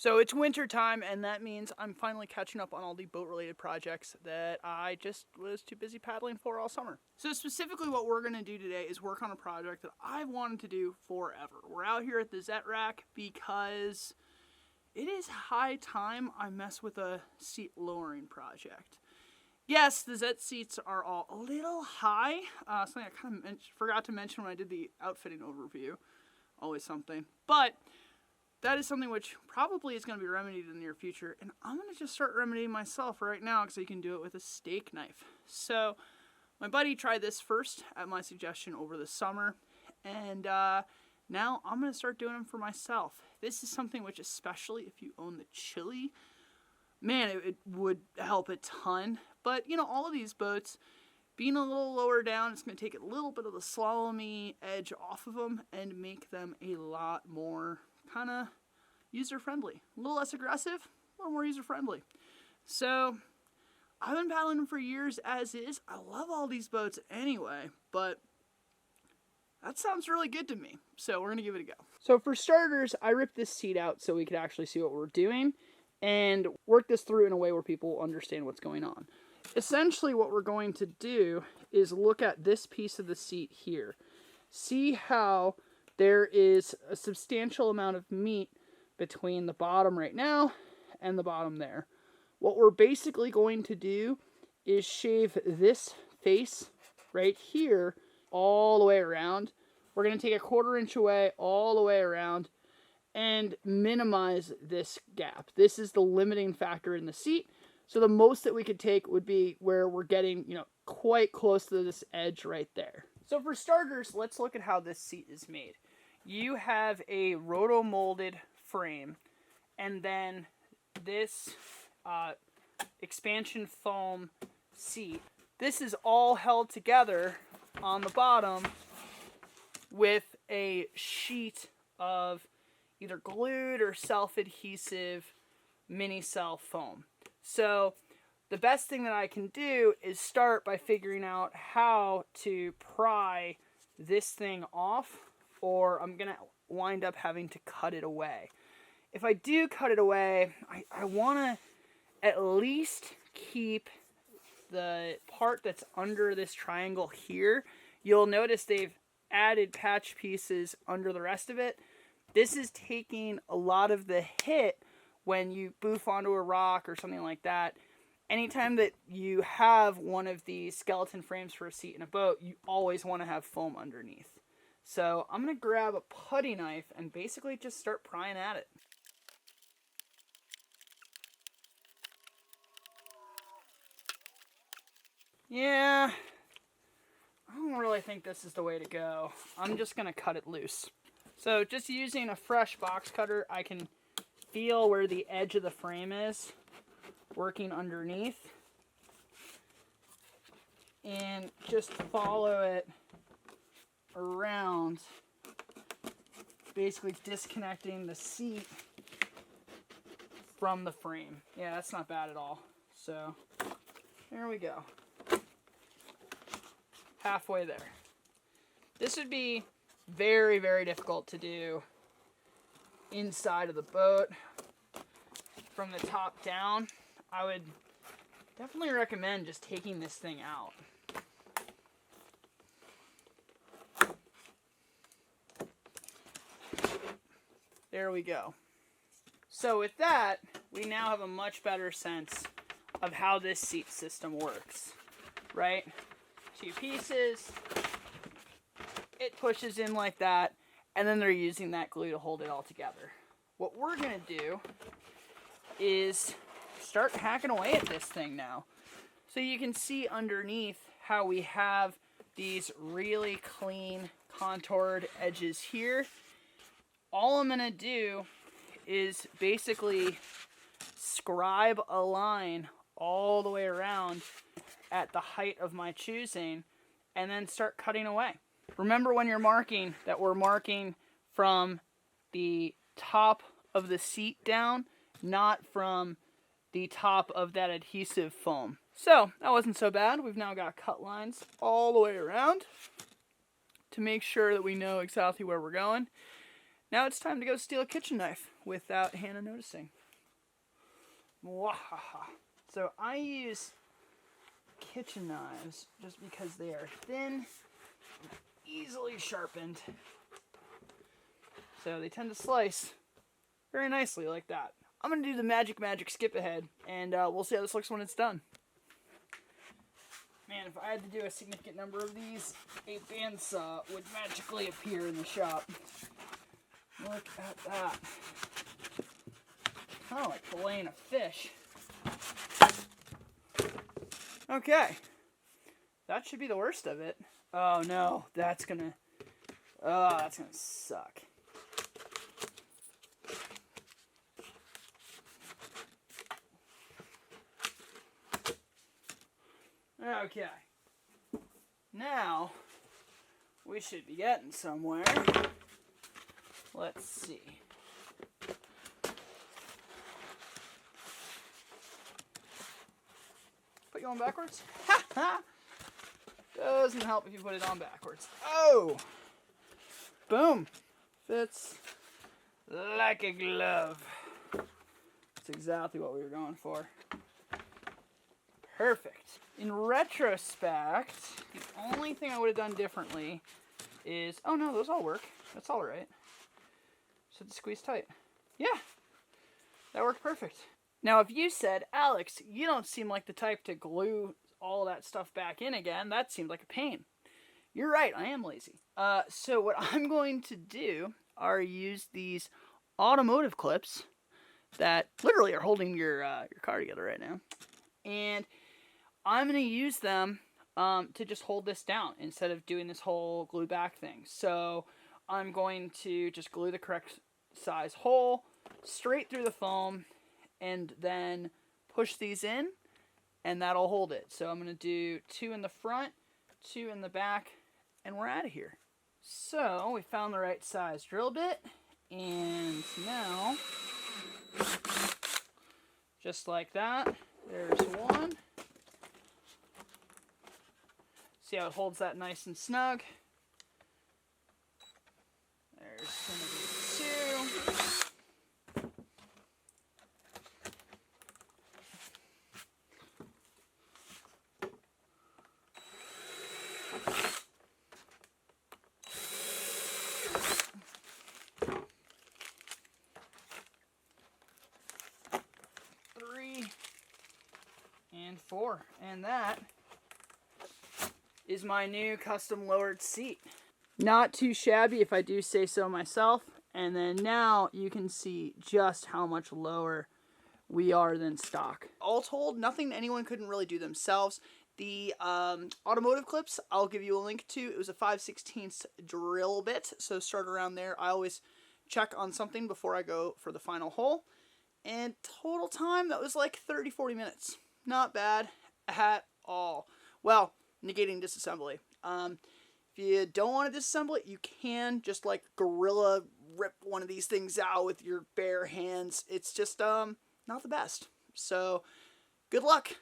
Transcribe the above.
So it's winter time, and that means I'm finally catching up on all the boat-related projects that I just was too busy paddling for all summer. So specifically what we're going to do today is work on a project that I've wanted to do forever. We're out here at the Zet rack because it is high time I mess with a seat lowering project. Yes, the Zet seats are all a little high. Something I kind of forgot to mention when I did the outfitting overview. Always something. But that is something which probably is going to be remedied in the near future, and I'm going to just start remedying myself right now because you can do it with a steak knife. So my buddy tried this first at my suggestion over the summer, and now I'm going to start doing them for myself. This is something which, especially if you own the Chili, man, it would help a ton. But, you know, all of these boats, being a little lower down, it's going to take a little bit of the slalomy edge off of them and make them a lot more kind of user-friendly. A little less aggressive, a little more user-friendly. So I've been paddling them for years as is. I love all these boats anyway, but that sounds really good to me. So we're going to give it a go. So for starters, I ripped this seat out so we could actually see what we're doing and work this through in a way where people understand what's going on. Essentially what we're going to do is look at this piece of the seat here. See how there is a substantial amount of meat between the bottom right now and the bottom there. What we're basically going to do is shave this face right here all the way around. We're going to take a 1/4 inch away all the way around and minimize this gap. This is the limiting factor in the seat. So the most that we could take would be where we're getting, quite close to this edge right there. So for starters, let's look at how this seat is made. You have a roto-molded frame, and then this expansion foam seat. This is all held together on the bottom with a sheet of either glued or self-adhesive mini cell foam. So the best thing that I can do is start by figuring out how to pry this thing off, or I'm going to wind up having to cut it away. If I do cut it away, I want to at least keep the part that's under this triangle here. You'll notice they've added patch pieces under the rest of it. This is taking a lot of the hit when you boof onto a rock or something like that. Anytime that you have one of these skeleton frames for a seat in a boat, you always want to have foam underneath. So I'm going to grab a putty knife and basically just start prying at it. Yeah, I don't really think this is the way to go. I'm just going to cut it loose. So just using a fresh box cutter, I can feel where the edge of the frame is, working underneath, and just follow it around, basically disconnecting the seat from the frame. Yeah, that's not bad at all. So there we go. Halfway there. This would be very, very difficult to do inside of the boat from the top down. I would definitely recommend just taking this thing out. There we go. So with that, we now have a much better sense of how this seat system works, right? 2 pieces, it pushes in like that, and then they're using that glue to hold it all together. What we're going to do is start hacking away at this thing now. So you can see underneath how we have these really clean contoured edges here. All I'm going to do is basically scribe a line all the way around at the height of my choosing and then start cutting away. Remember when you're marking that we're marking from the top of the seat down, not from the top of that adhesive foam. So that wasn't so bad. We've now got cut lines all the way around to make sure that we know exactly where we're going. Now it's time to go steal a kitchen knife without Hannah noticing. Mwahaha. So I use kitchen knives just because they are thin, easily sharpened. So they tend to slice very nicely like that. I'm going to do the magic skip ahead, and we'll see how this looks when it's done. Man, if I had to do a significant number of these, a bandsaw would magically appear in the shop. Look at that. Kind of like filleting a fish. Okay. That should be the worst of it. Oh no, that's gonna suck. Okay. Now, we should be getting somewhere. Let's see. Put you on backwards? Doesn't help if you put it on backwards. Oh! Boom! Fits like a glove. That's exactly what we were going for. Perfect. In retrospect, the only thing I would have done differently is... Oh no, those all work. That's all right. Just squeeze tight. Yeah, that worked perfect. Now, if you said, Alex, you don't seem like the type to glue all that stuff back in again, that seemed like a pain. You're right, I am lazy. So what I'm going to do are use these automotive clips that literally are holding your car together right now. And I'm going to use them to just hold this down instead of doing this whole glue back thing. So I'm going to just glue the correct size hole straight through the foam and then push these in, and that'll hold it. So I'm going to do 2 in the front, 2 in the back, and we're out of here. So we found the right size drill bit, and now, just like that, there's one. See how it holds that nice and snug? There's going to be 2. And 4, and that is my new custom lowered seat. Not too shabby if I do say so myself, and then now you can see just how much lower we are than stock. All told, nothing anyone couldn't really do themselves. The automotive clips, I'll give you a link to. It was a 5/16 drill bit, so start around there. I always check on something before I go for the final hole. And total time, that was like 30-40 minutes. Not bad at all. Well, negating disassembly. If you don't want to disassemble it, you can just like gorilla rip one of these things out with your bare hands. It's just not the best. So good luck.